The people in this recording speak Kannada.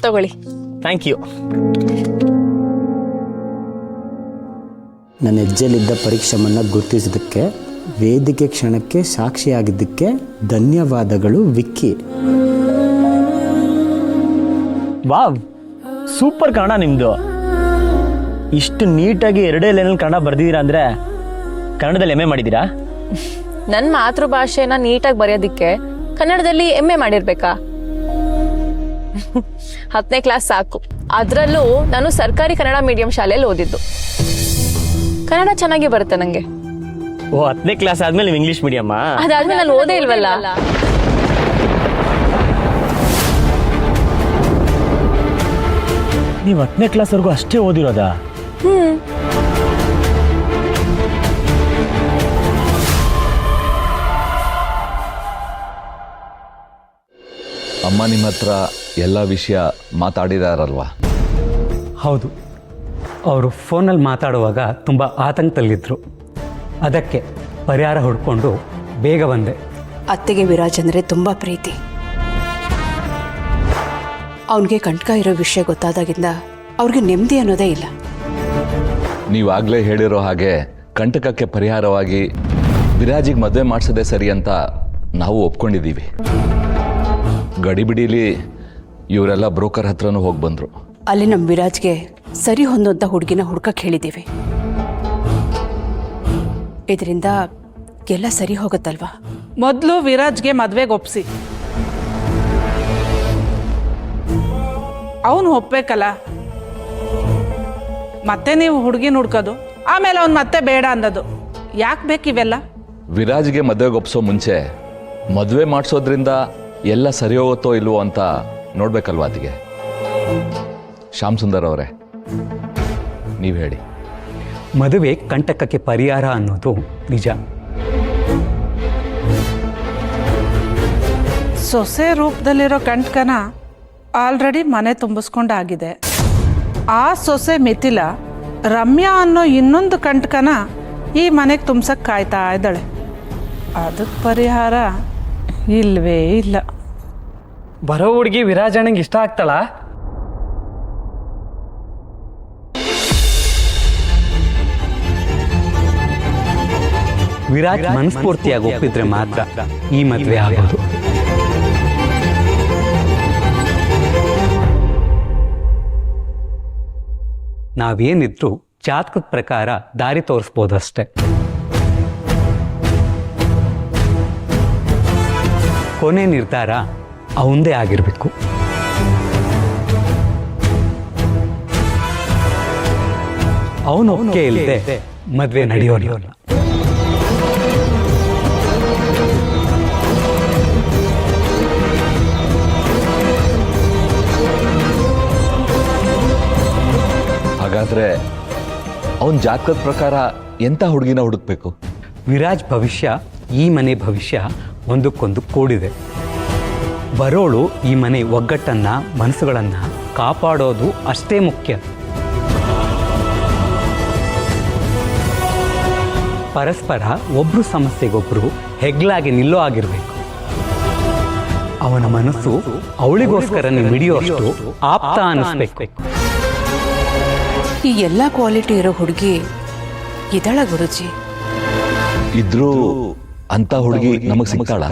ತಗೊಳ್ಳಿ. Thank you. ನನ್ನ ಹೆಜ್ಜೆಲಿದ್ದ ಪರೀಕ್ಷಮನ್ನು ಗುರುತಿಸಿದ್ದಕ್ಕೆ, ವೇದಿಕೆ ಕ್ಷಣಕ್ಕೆ ಸಾಕ್ಷಿಯಾಗಿದ್ದಕ್ಕೆ ಧನ್ಯವಾದಗಳು ವಿಕ್ಕಿ. ವಾವ್, ಸೂಪರ್ ಕನ್ನಡ ನಿಮ್ಮದು. ಇಷ್ಟು ನೀಟಾಗಿ 2 ಲೈನಲ್ಲಿ ಕನ್ನಡ ಬರ್ದಿದ್ದೀರಾ ಅಂದರೆ ಕನ್ನಡದಲ್ಲಿ MA ಮಾಡಿದ್ದೀರಾ? ನನ್ನ ಮಾತೃಭಾಷೆನ ನೀಟಾಗಿ ಬರೆಯೋದಿಕ್ಕೆ ಕನ್ನಡದಲ್ಲಿ MA ಮಾಡಿರ್ಬೇಕಾ? 10ನೇ ಕ್ಲಾಸ್ ಸಾಕು. ಅದರಲ್ಲೂ ನಾನು ಸರ್ಕಾರಿ ಕನ್ನಡ ಮೀಡಿಯಂ ಶಾಲೆಯಲ್ಲಿ ಓದಿದ್ದು. ಕನ್ನಡ ಚೆನ್ನಾಗಿ ಬರುತ್ತೆ ನಂಗೆ. ಓ, 10ನೇ ಕ್ಲಾಸ್ ಆದ್ಮೇಲೆ ನೀವು ಇಂಗ್ಲಿಷ್ ಮೀಡಿಯಮ್ಮ? ಅದಾದ್ಮೇಲೆ ನಾನು ಓದೇ ಇಲ್ವಲ್ಲ. ನೀವು 10ನೇ ಕ್ಲಾಸ್ವರೆಗೂ ಅಷ್ಟೇ ಓದಿರೋದಾ? ಅಮ್ಮ ನಿಮ್ಮ ಹತ್ರ ಎಲ್ಲ ವಿಷಯ ಮಾತಾಡಿದಾರಲ್ವಾ? ಹೌದು, ಅವರು ಫೋನಲ್ಲಿ ಮಾತಾಡುವಾಗ ತುಂಬ ಆತಂಕದಲ್ಲಿದ್ದರು. ಅದಕ್ಕೆ ಪರಿಹಾರ ಹುಡ್ಕೊಂಡು ಬೇಗ ಬಂದೆ. ಅತ್ತೆಗೆ ವಿರಾಜ್ ಅಂದರೆ ತುಂಬ ಪ್ರೀತಿ. ಅವನಿಗೆ ಕಂಟಕ ಇರೋ ವಿಷಯ ಗೊತ್ತಾದಾಗಿಂದ ಅವ್ರಿಗೆ ನೆಮ್ಮದಿ ಅನ್ನೋದೇ ಇಲ್ಲ. ನೀವಾಗಲೇ ಹೇಳಿರೋ ಹಾಗೆ ಕಂಟಕಕ್ಕೆ ಪರಿಹಾರವಾಗಿ ವಿರಾಜಿಗೆ ಮದುವೆ ಮಾಡಿಸೋದೇ ಸರಿ ಅಂತ ನಾವು ಒಪ್ಕೊಂಡಿದ್ದೀವಿ. ಗಡಿಬಿಡಿಲಿ ಇವರೆಲ್ಲ ಬ್ರೋಕರ್ ಹತ್ರನೂ ಹೋಗಿ ಬಂದರು. ಅಲ್ಲಿ ನಮ್ಮ ವಿರಾಜ್ಗೆ ಸರಿ ಹೊಂದೋಂಥ ಹುಡುಗಿನ ಹುಡ್ಕಕ್ಕೆ ಹೇಳಿದ್ದೀವಿ. ಇದರಿಂದ ಎಲ್ಲ ಸರಿ ಹೋಗುತ್ತಲ್ವಾ? ಮೊದಲು ವಿರಾಜ್ಗೆ ಮದುವೆಗೆ ಒಪ್ಸಿ. ಅವನು ಒಪ್ಬೇಕಲ್ಲ. ಮತ್ತೆ ನೀವು ಹುಡುಗಿನ ಹುಡ್ಕೋದು, ಆಮೇಲೆ ಅವ್ನು ಮತ್ತೆ ಬೇಡ ಅನ್ನೋದು ಯಾಕೆ ಬೇಕಿವೆಲ್ಲ? ವಿರಾಜ್ಗೆ ಮದುವೆಗೆ ಒಪ್ಸೋ ಮುಂಚೆ ಮದುವೆ ಮಾಡಿಸೋದ್ರಿಂದ ಎಲ್ಲ ಸರಿ ಹೋಗುತ್ತೋ ಇಲ್ವೋ ಅಂತ ನೋಡ್ಬೇಕಲ್ವಾ ಅದಕ್ಕೆ. ಶ್ಯಾಮ್ ಸುಂದರ್ ಅವರೇ, ನೀವು ಹೇಳಿ. ಮದುವೆ ಕಂಟಕಕ್ಕೆ ಪರಿಹಾರ ಅನ್ನೋದು ನಿಜ. ಸೊಸೆ ರೂಪದಲ್ಲಿರೋ ಕಂಟಕನ ಆಲ್ರೆಡಿ ಮನೆ ತುಂಬಿಸ್ಕೊಂಡಾಗಿದೆ. ಆ ಸೊಸೆ ಮಿಥಿಲ ರಮ್ಯಾ ಅನ್ನೋ ಇನ್ನೊಂದು ಕಂಟಕನ ಈ ಮನೆಗೆ ತುಂಬ್ಸಕ್ಕೆ ಕಾಯ್ತಾ ಇದ್ದಾಳೆ. ಅದಕ್ಕೆ ಪರಿಹಾರ ಇಲ್ವೇ ಇಲ್ಲ. ಬರೋ ಹುಡುಗಿ ವಿರಾಜಣ್ಣಂಗೆ ಇಷ್ಟ ಆಗ್ತಾಳ? ವಿರಾಜ್ ಮನಸ್ಫೂರ್ತಿಯಾಗಿ ಒಪ್ಪಿದ್ರೆ ಮಾತ್ರ ಈ ಮದುವೆ ಆಗೋದು. ನಾವೇನಿದ್ರು ಜಾತಕದ ಪ್ರಕಾರ ದಾರಿ ತೋರಿಸ್ಬೋದಷ್ಟೆ. ಕೊನೆ ನಿರ್ಧಾರ ಅವಂದೇ ಆಗಿರಬೇಕು. ಅವನು ಒಪ್ಪಿಗೆ ಇಲ್ಲದೆ ಮದುವೆ ನಡೆಯೋಲ್ಲ. ಹಾಗಾದ್ರೆ ಅವನ ಜಾತಕದ ಪ್ರಕಾರ ಎಂಥ ಹುಡುಗಿನ ಹುಡುಕ್ಬೇಕು? ವಿರಾಜ್ ಭವಿಷ್ಯ, ಈ ಮನೆ ಭವಿಷ್ಯ ಒಂದಕ್ಕೊಂದು ಕೂಡಿದೆ. ಬರೋಳು ಈ ಮನೆ ಒಗ್ಗಟ್ಟನ್ನ, ಮನಸ್ಸುಗಳನ್ನ ಕಾಪಾಡೋದು ಅಷ್ಟೇ ಮುಖ್ಯ. ಪರಸ್ಪರ ಒಬ್ರು ಸಮಸ್ಯೆಗೊಬ್ರು ಹೆಗ್ಲಾಗಿ ನಿಲ್ಲೋ ಆಗಿರ್ಬೇಕು. ಅವನ ಮನಸ್ಸು ಅವಳಿಗೋಸ್ಕರ ಮಿಡಿಯೋಷ್ಟು ಆಪ್ತ ಅನ್ನಿಸ್ಬೇಕು. ಈ ಎಲ್ಲ ಕ್ವಾಲಿಟಿ ಇರೋ ಹುಡುಗಿ ಇದಳ ಗುರುಜಿ? ಇದ್ರೂ ಅಂತ ಹುಡುಗಿ ನಮಗೆ ಸಿಗ್ತಾಳ?